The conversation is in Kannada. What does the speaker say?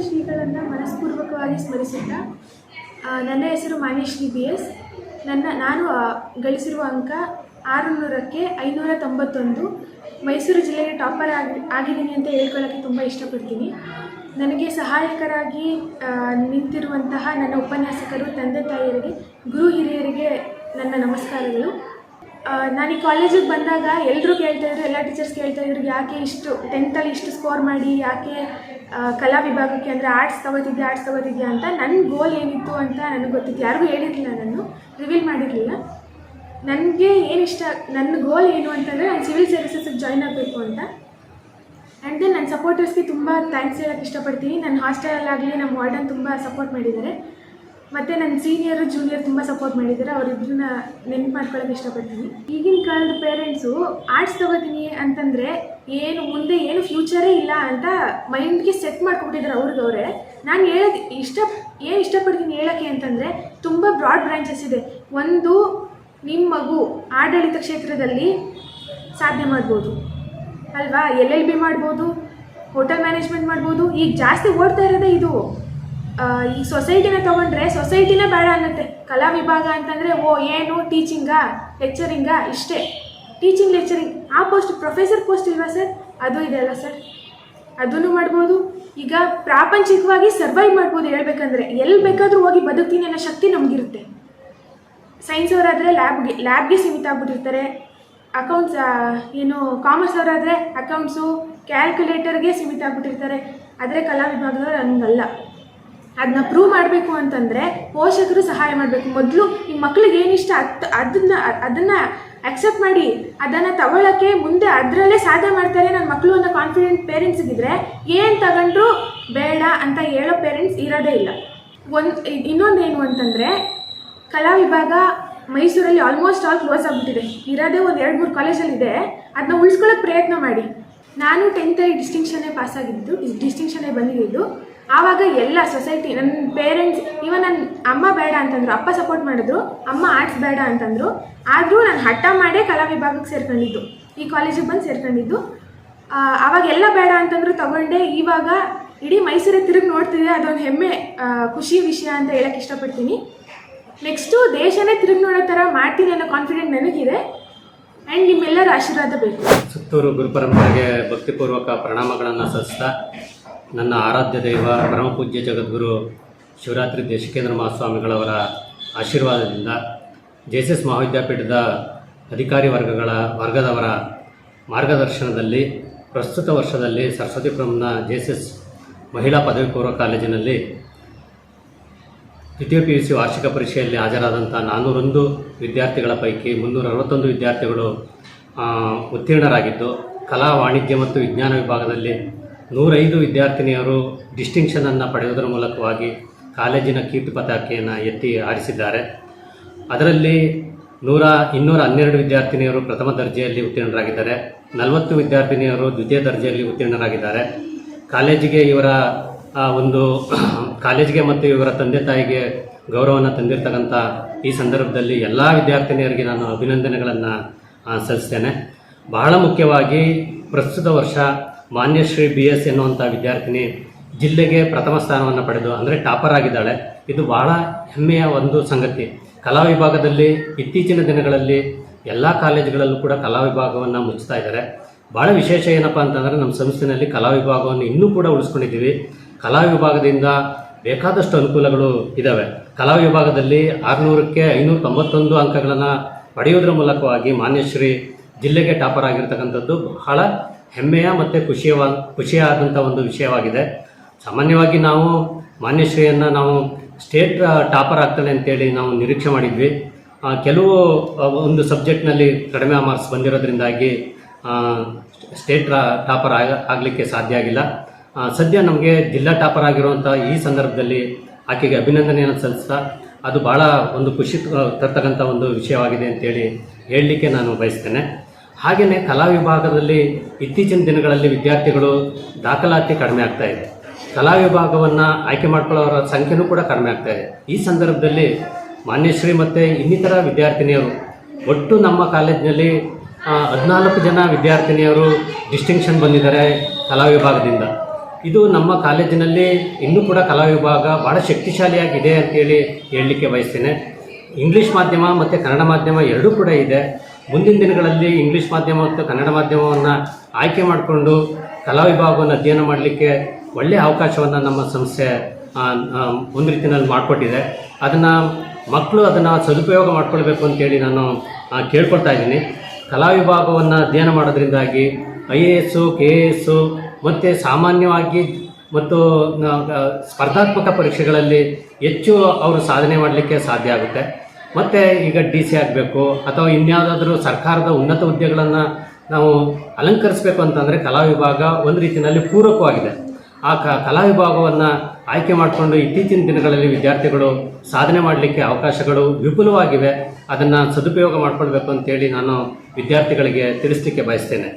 ಶ್ರೀಗಳನ್ನು ಮನಸ್ಪೂರ್ವಕವಾಗಿ ಸ್ಮರಿಸುತ್ತಾ ನನ್ನ ಹೆಸರು ಮಾನ್ಯಶ್ರೀ BS. ನಾನು ಗಳಿಸಿರುವ ಅಂಕ 600ಕ್ಕೆ 591. ಮೈಸೂರು ಜಿಲ್ಲೆಗೆ ಟಾಪರ್ ಆಗಿದ್ದೀನಿ ಅಂತ ಹೇಳ್ಕೊಳ್ಳೋಕ್ಕೆ ತುಂಬ ಇಷ್ಟಪಡ್ತೀನಿ. ನನಗೆ ಸಹಾಯಕರಾಗಿ ನಿಂತಿರುವಂತಹ ನನ್ನ ಉಪನ್ಯಾಸಕರು, ತಂದೆ ತಾಯಿಯರಿಗೆ, ಗುರು ಹಿರಿಯರಿಗೆ ನನ್ನ ನಮಸ್ಕಾರಗಳು. ನಾನು ಈ ಕಾಲೇಜಿಗೆ ಬಂದಾಗ ಎಲ್ಲರೂ ಕೇಳ್ತಾಯಿದ್ರು, ಎಲ್ಲ ಟೀಚರ್ಸ್ ಕೇಳ್ತಾಯಿದ್ರು, ಯಾಕೆ ಇಷ್ಟು 10th ಇಷ್ಟು ಸ್ಕೋರ್ ಮಾಡಿ ಯಾಕೆ ಕಲಾ ವಿಭಾಗಕ್ಕೆ ಅಂದರೆ ಆರ್ಟ್ಸ್ ತಗೋತಿದ್ಯಾ ಅಂತ. ನನ್ನ ಗೋಲ್ ಏನಿತ್ತು ಅಂತ ನನಗೆ ಗೊತ್ತಿತ್ತು, ಯಾರಿಗೂ ಹೇಳಿರಲಿಲ್ಲ, ನಾನು ರಿವೀಲ್ ಮಾಡಿರಲಿಲ್ಲ. ನನಗೆ ಏನಿಷ್ಟ, ನನ್ನ ಗೋಲ್ ಏನು ಅಂತಂದರೆ ನಾನು ಸಿವಿಲ್ ಸರ್ವಿಸಸ್ಗೆ ಜಾಯ್ನ್ ಆಗಬೇಕು ಅಂತ. ಆ್ಯಂಡ್ ದೆನ್ ನನ್ನ ಸಪೋರ್ಟರ್ಸ್ಗೆ ತುಂಬ ಥ್ಯಾಂಕ್ಸ್ ಹೇಳೋಕ್ಕೆ ಇಷ್ಟಪಡ್ತೀನಿ. ನನ್ನ ಹಾಸ್ಟೆಲಲ್ಲಾಗಲಿ ನಮ್ಮ ವಾರ್ಡನ್ ತುಂಬ ಸಪೋರ್ಟ್ ಮಾಡಿದ್ದಾರೆ, ಮತ್ತು ನನ್ನ ಸೀನಿಯರು ಜೂನಿಯರ್ ತುಂಬ ಸಪೋರ್ಟ್ ಮಾಡಿದ್ದಾರೆ. ಅವರಿಬ್ಬರನ್ನ ನೆನಪು ಮಾಡ್ಕೊಳ್ಳೋಕೆ ಇಷ್ಟಪಡ್ತೀನಿ. ಈಗಿನ ಕಾಲದ ಪೇರೆಂಟ್ಸು ಆರ್ಟ್ಸ್ ತಗೋತೀನಿ ಅಂತಂದರೆ ಮುಂದೆ ಏನು ಫ್ಯೂಚರೇ ಇಲ್ಲ ಅಂತ ಮೈಂಡ್ಗೆ ಸೆಟ್ ಮಾಡ್ಕೊಬಿಟ್ಟಿದ್ದಾರೆ ಅವ್ರಿಗವ್ರೆ. ನಾನು ಇಷ್ಟಪಡ್ತೀನಿ ಹೇಳೋಕ್ಕೆ ಅಂತಂದರೆ ತುಂಬ ಬ್ರಾಡ್ ಬ್ರಾಂಚಸ್ ಇದೆ. ಒಂದು, ನಿಮ್ಮ ಮಗು ಆಡಳಿತ ಕ್ಷೇತ್ರದಲ್ಲಿ ಸಾಧನೆ ಮಾಡ್ಬೋದು ಅಲ್ವಾ, LLB ಮಾಡ್ಬೋದು, ಹೋಟೆಲ್ ಮ್ಯಾನೇಜ್ಮೆಂಟ್ ಮಾಡ್ಬೋದು. ಈಗ ಜಾಸ್ತಿ ಓಡ್ತಾ ಇರೋದೇ ಇದು. ಈ ಸೊಸೈಟಿನ ತೊಗೊಂಡ್ರೆ ಸೊಸೈಟಿನೇ ಬೇಡ ಅನ್ನತ್ತೆ. ಕಲಾ ವಿಭಾಗ ಅಂತಂದರೆ ಏನು ಟೀಚಿಂಗಾ, ಲೆಕ್ಚರಿಂಗಾ, ಇಷ್ಟೇ. ಟೀಚಿಂಗ್, ಲೆಕ್ಚರಿಂಗ್, ಆ ಪೋಸ್ಟ್ ಪ್ರೊಫೆಸರ್ ಪೋಸ್ಟ್ ಇಲ್ವಾ ಸರ್? ಅದು ಇದೆ ಅಲ್ಲ ಸರ್, ಅದನ್ನು ಮಾಡ್ಬೋದು. ಈಗ ಪ್ರಾಪಂಚಿಕವಾಗಿ ಸರ್ವೈವ್ ಮಾಡ್ಬೋದು. ಹೇಳ್ಬೇಕಂದ್ರೆ ಎಲ್ಲಿ ಬೇಕಾದರೂ ಹೋಗಿ ಬದುಕ್ತೀನಿ ಅನ್ನೋ ಶಕ್ತಿ ನಮಗಿರುತ್ತೆ. ಸೈನ್ಸ್ ಅವರಾದರೆ ಲ್ಯಾಬ್ಗೆ ಸೀಮಿತ ಆಗ್ಬಿಟ್ಟಿರ್ತಾರೆ. ಅಕೌಂಟ್ಸ್ ಕಾಮರ್ಸ್ ಅವರಾದರೆ ಅಕೌಂಟ್ಸು, ಕ್ಯಾಲ್ಕುಲೇಟರ್ಗೆ ಸೀಮಿತ ಆಗ್ಬಿಟ್ಟಿರ್ತಾರೆ. ಆದರೆ ಕಲಾ ವಿಭಾಗದವ್ರು ಹಂಗಲ್ಲ. ಅದನ್ನ ಪ್ರೂವ್ ಮಾಡಬೇಕು ಅಂತಂದರೆ ಪೋಷಕರು ಸಹಾಯ ಮಾಡಬೇಕು. ಮೊದಲು ನಿಮ್ಮ ಮಕ್ಳಿಗೆ ಏನಿಷ್ಟ ಅದನ್ನು ಅಕ್ಸೆಪ್ಟ್ ಮಾಡಿ ಅದನ್ನು ತಗೊಳ್ಳೋಕ್ಕೆ ಮುಂದೆ ಅದರಲ್ಲೇ ಸಾಧನೆ ಮಾಡ್ತಾರೆ ನನ್ನ ಮಕ್ಕಳು ಅನ್ನೋ ಕಾನ್ಫಿಡೆಂಟ್ ಪೇರೆಂಟ್ಸ್ಗಿದ್ರೆ ಏನು ತಗೊಂಡ್ರು ಬೇಡ ಅಂತ ಹೇಳೋ ಪೇರೆಂಟ್ಸ್ ಇರೋದೇ ಇಲ್ಲ. ಇನ್ನೊಂದೇನು ಅಂತಂದರೆ ಕಲಾ ವಿಭಾಗ ಮೈಸೂರಲ್ಲಿ ಆಲ್ಮೋಸ್ಟ್ ಆಲ್ ಕ್ಲೋಸ್ ಆಗಿಬಿಟ್ಟಿದೆ. ಇರೋದೇ ಒಂದು 2-3 ಕಾಲೇಜಲ್ಲಿದೆ. ಅದನ್ನ ಉಳಿಸ್ಕೊಳ್ಳೋಕ್ಕೆ ಪ್ರಯತ್ನ ಮಾಡಿ. ನಾನು 10th ಡಿಸ್ಟಿಂಕ್ಷನ್ನೇ ಪಾಸಾಗಿದ್ದು, ಡಿಸ್ಟಿಂಕ್ಷನ್ನೇ ಬಂದಿದ್ದು. ಆವಾಗ ಎಲ್ಲ ಸೊಸೈಟಿ, ನನ್ನ ಪೇರೆಂಟ್ಸ್, ಇವನ್ ನನ್ನ ಅಮ್ಮ ಬೇಡ ಅಂತಂದರು, ಅಪ್ಪ ಸಪೋರ್ಟ್ ಮಾಡಿದ್ರು, ಅಮ್ಮ ಆರ್ಟ್ಸ್ ಬೇಡ ಅಂತಂದರು. ಆದರೂ ನಾನು ಹಠ ಮಾಡೇ ಕಲಾ ವಿಭಾಗಕ್ಕೆ ಸೇರ್ಕೊಂಡಿದ್ದು, ಈ ಕಾಲೇಜಿಗೆ ಬಂದು ಸೇರ್ಕೊಂಡಿದ್ದು. ಆವಾಗ ಎಲ್ಲ ಬೇಡ ಅಂತಂದ್ರು ತಗೊಂಡೆ. ಇವಾಗ ಇಡೀ ಮೈಸೂರಿಗೆ ತಿರುಗಿ ನೋಡ್ತಿದ್ದೆ, ಅದೊಂದು ಹೆಮ್ಮೆ, ಖುಷಿ ವಿಷಯ ಅಂತ ಹೇಳಕ್ಕೆ ಇಷ್ಟಪಡ್ತೀನಿ. ನೆಕ್ಸ್ಟು ದೇಶನೇ ತಿರುಗಿ ನೋಡೋ ಥರ ಮಾಡ್ತೀನಿ ಅನ್ನೋ ಕಾನ್ಫಿಡೆಂಟ್ ನನಗಿದೆ. ಆ್ಯಂಡ್ ನಿಮ್ಮೆಲ್ಲರ ಆಶೀರ್ವಾದ ಬೇಕು. ಸುತ್ತೂರು ಗುರುಪರಂಪರೆಗೆ ಭಕ್ತಿಪೂರ್ವಕ ಪ್ರಣಾಮಗಳನ್ನು ಸಲ್ಲಿಸ್ತಾ, ನನ್ನ ಆರಾಧ್ಯ ದೈವ ಪರಮಪೂಜ್ಯ ಜಗದ್ಗುರು ಶಿವರಾತ್ರಿ ದೇಶಿಕೇಂದ್ರ ಮಹಾಸ್ವಾಮಿಗಳವರ ಆಶೀರ್ವಾದದಿಂದ JSS ಮಹಾವಿದ್ಯಾಪೀಠದ ಅಧಿಕಾರಿ ವರ್ಗದವರ ಮಾರ್ಗದರ್ಶನದಲ್ಲಿ ಪ್ರಸ್ತುತ ವರ್ಷದಲ್ಲಿ ಸರಸ್ವತಿಪುರಂನ JSS ಮಹಿಳಾ ಪದವಿ ಪೂರ್ವ ಕಾಲೇಜಿನಲ್ಲಿ ದ್ವಿತೀಯ PUC ವಾರ್ಷಿಕ ಪರೀಕ್ಷೆಯಲ್ಲಿ ಹಾಜರಾದಂಥ 401 ವಿದ್ಯಾರ್ಥಿಗಳ ಪೈಕಿ 361 ವಿದ್ಯಾರ್ಥಿಗಳು ಉತ್ತೀರ್ಣರಾಗಿದ್ದು, ಕಲಾ, ವಾಣಿಜ್ಯ ಮತ್ತು ವಿಜ್ಞಾನ ವಿಭಾಗದಲ್ಲಿ 105 ವಿದ್ಯಾರ್ಥಿನಿಯರು ಡಿಸ್ಟಿಂಕ್ಷನನ್ನು ಪಡೆಯುವುದರ ಮೂಲಕವಾಗಿ ಕಾಲೇಜಿನ ಕೀರ್ತಿ ಪತಾಕೆಯನ್ನು ಎತ್ತಿ ಆರಿಸಿದ್ದಾರೆ. ಅದರಲ್ಲಿ 212 ವಿದ್ಯಾರ್ಥಿನಿಯರು ಪ್ರಥಮ ದರ್ಜೆಯಲ್ಲಿ ಉತ್ತೀರ್ಣರಾಗಿದ್ದಾರೆ. 40 ವಿದ್ಯಾರ್ಥಿನಿಯರು ದ್ವಿತೀಯ ದರ್ಜೆಯಲ್ಲಿ ಉತ್ತೀರ್ಣರಾಗಿದ್ದಾರೆ. ಕಾಲೇಜಿಗೆ ಮತ್ತು ಇವರ ತಂದೆ ತಾಯಿಗೆ ಗೌರವವನ್ನು ತಂದಿರತಕ್ಕಂಥ ಈ ಸಂದರ್ಭದಲ್ಲಿ ಎಲ್ಲ ವಿದ್ಯಾರ್ಥಿನಿಯರಿಗೆ ನಾನು ಅಭಿನಂದನೆಗಳನ್ನು ಸಲ್ಲಿಸ್ತೇನೆ. ಬಹಳ ಮುಖ್ಯವಾಗಿ ಪ್ರಸ್ತುತ ವರ್ಷ ಮಾನ್ಯಶ್ರೀ BS ಎನ್ನುವಂಥ ವಿದ್ಯಾರ್ಥಿನಿ ಜಿಲ್ಲೆಗೆ ಪ್ರಥಮ ಸ್ಥಾನವನ್ನು ಪಡೆದು ಅಂದರೆ ಟಾಪರ್ ಆಗಿದ್ದಾಳೆ. ಇದು ಬಹಳ ಹೆಮ್ಮೆಯ ಒಂದು ಸಂಗತಿ. ಕಲಾ ವಿಭಾಗದಲ್ಲಿ ಇತ್ತೀಚಿನ ದಿನಗಳಲ್ಲಿ ಎಲ್ಲ ಕಾಲೇಜುಗಳಲ್ಲೂ ಕೂಡ ಕಲಾ ವಿಭಾಗವನ್ನು ಮುಚ್ಚುತ್ತಾ ಇದ್ದಾರೆ. ಭಾಳ ವಿಶೇಷ ಏನಪ್ಪ ಅಂತಂದರೆ ನಮ್ಮ ಸಂಸ್ಥೆಯಲ್ಲಿ ಕಲಾ ವಿಭಾಗವನ್ನು ಇನ್ನೂ ಕೂಡ ಉಳಿಸ್ಕೊಂಡಿದ್ದೀವಿ. ಕಲಾ ವಿಭಾಗದಿಂದ ಬೇಕಾದಷ್ಟು ಅನುಕೂಲಗಳು ಇದ್ದಾವೆ. ಕಲಾ ವಿಭಾಗದಲ್ಲಿ 600ಕ್ಕೆ 591 ಅಂಕಗಳನ್ನು ಪಡೆಯೋದ್ರ ಮೂಲಕವಾಗಿ ಮಾನ್ಯಶ್ರೀ ಜಿಲ್ಲೆಗೆ ಟಾಪರ್ ಆಗಿರ್ತಕ್ಕಂಥದ್ದು ಬಹಳ ಹೆಮ್ಮೆಯ ಮತ್ತು ಖುಷಿಯಾದಂಥ ಒಂದು ವಿಷಯವಾಗಿದೆ. ಸಾಮಾನ್ಯವಾಗಿ ನಾವು ಮಾನ್ಯಶ್ರೀಯನ್ನು ನಾವು ಸ್ಟೇಟ್ ಟಾಪರ್ ಆಗ್ತಾಳೆ ಅಂತೇಳಿ ನಾವು ನಿರೀಕ್ಷೆ ಮಾಡಿದ್ವಿ. ಕೆಲವು ಒಂದು ಸಬ್ಜೆಕ್ಟ್ನಲ್ಲಿ ಕಡಿಮೆ ಮಾರ್ಕ್ಸ್ ಬಂದಿರೋದ್ರಿಂದಾಗಿ ಸ್ಟೇಟ್ ಟಾಪರ್ ಆಗಲಿಕ್ಕೆ ಸಾಧ್ಯ ಆಗಿಲ್ಲ. ಸದ್ಯ ನಮಗೆ ಜಿಲ್ಲಾ ಟಾಪರ್ ಆಗಿರುವಂಥ ಈ ಸಂದರ್ಭದಲ್ಲಿ ಆಕೆಗೆ ಅಭಿನಂದನೆಯನ್ನು ಸಲ್ಲಿಸ್ತಾ, ಅದು ಭಾಳ ಒಂದು ಖುಷಿ ತರ್ತಕ್ಕಂಥ ಒಂದು ವಿಷಯವಾಗಿದೆ ಅಂತೇಳಿ ಹೇಳಲಿಕ್ಕೆ ನಾನು ಬಯಸ್ತೇನೆ. ಹಾಗೆಯೇ ಕಲಾ ವಿಭಾಗದಲ್ಲಿ ಇತ್ತೀಚಿನ ದಿನಗಳಲ್ಲಿ ವಿದ್ಯಾರ್ಥಿಗಳು ದಾಖಲಾತಿ ಕಡಿಮೆ ಆಗ್ತಾ ಇದೆ. ಕಲಾ ವಿಭಾಗವನ್ನು ಆಯ್ಕೆ ಮಾಡ್ಕೊಳ್ಳೋರ ಸಂಖ್ಯೆನೂ ಕೂಡ ಕಡಿಮೆ ಆಗ್ತಾ ಇದೆ. ಈ ಸಂದರ್ಭದಲ್ಲಿ ಮಾನ್ಯಶ್ರೀ ಮತ್ತು ಇನ್ನಿತರ ವಿದ್ಯಾರ್ಥಿನಿಯರು ಒಟ್ಟು ನಮ್ಮ ಕಾಲೇಜಿನಲ್ಲಿ 14 ಜನ ವಿದ್ಯಾರ್ಥಿನಿಯರು ಡಿಸ್ಟಿಂಕ್ಷನ್ ಬಂದಿದ್ದಾರೆ ಕಲಾ ವಿಭಾಗದಿಂದ. ಇದು ನಮ್ಮ ಕಾಲೇಜಿನಲ್ಲಿ ಇನ್ನೂ ಕೂಡ ಕಲಾ ವಿಭಾಗ ಭಾಳ ಶಕ್ತಿಶಾಲಿಯಾಗಿದೆ ಅಂತೇಳಿ ಹೇಳಲಿಕ್ಕೆ ಬಯಸ್ತೇನೆ. ಇಂಗ್ಲೀಷ್ ಮಾಧ್ಯಮ ಮತ್ತು ಕನ್ನಡ ಮಾಧ್ಯಮ ಎರಡೂ ಕೂಡ ಇದೆ. ಮುಂದಿನ ದಿನಗಳಲ್ಲಿ ಇಂಗ್ಲೀಷ್ ಮಾಧ್ಯಮ ಮತ್ತು ಕನ್ನಡ ಮಾಧ್ಯಮವನ್ನು ಆಯ್ಕೆ ಮಾಡಿಕೊಂಡು ಕಲಾ ವಿಭಾಗವನ್ನು ಅಧ್ಯಯನ ಮಾಡಲಿಕ್ಕೆ ಒಳ್ಳೆಯ ಅವಕಾಶವನ್ನು ನಮ್ಮ ಸಂಸ್ಥೆ ಒಂದು ರೀತಿಯಲ್ಲಿ ಮಾಡಿಕೊಟ್ಟಿದೆ. ಅದನ್ನು ಮಕ್ಕಳು ಅದನ್ನು ಸದುಪಯೋಗ ಮಾಡ್ಕೊಳ್ಬೇಕು ಅಂತೇಳಿ ನಾನು ಕೇಳ್ಕೊಳ್ತಾ ಇದ್ದೀನಿ. ಕಲಾ ವಿಭಾಗವನ್ನು ಅಧ್ಯಯನ ಮಾಡೋದ್ರಿಂದಾಗಿ IAS, KAS ಮತ್ತು ಸಾಮಾನ್ಯವಾಗಿ ಮತ್ತು ಸ್ಪರ್ಧಾತ್ಮಕ ಪರೀಕ್ಷೆಗಳಲ್ಲಿ ಹೆಚ್ಚು ಅವರು ಸಾಧನೆ ಮಾಡಲಿಕ್ಕೆ ಸಾಧ್ಯ ಆಗುತ್ತೆ. ಮತ್ತು ಈಗ DC ಆಗಬೇಕು ಅಥವಾ ಇನ್ಯಾವುದಾದ್ರೂ ಸರ್ಕಾರದ ಉನ್ನತ ಹುದ್ದೆಗಳನ್ನು ನಾವು ಅಲಂಕರಿಸಬೇಕು ಅಂತಂದರೆ ಕಲಾ ವಿಭಾಗ ಒಂದು ರೀತಿಯಲ್ಲಿ ಪೂರಕವಾಗಿದೆ. ಆ ಕಲಾ ವಿಭಾಗವನ್ನು ಆಯ್ಕೆ ಮಾಡಿಕೊಂಡು ಇತ್ತೀಚಿನ ದಿನಗಳಲ್ಲಿ ವಿದ್ಯಾರ್ಥಿಗಳು ಸಾಧನೆ ಮಾಡಲಿಕ್ಕೆ ಅವಕಾಶಗಳು ವಿಪುಲವಾಗಿವೆ. ಅದನ್ನು ಸದುಪಯೋಗ ಮಾಡಿಕೊಳ್ಬೇಕು ಅಂತೇಳಿ ನಾನು ವಿದ್ಯಾರ್ಥಿಗಳಿಗೆ ತಿಳಿಸಲಿಕ್ಕೆ ಬಯಸ್ತೇನೆ.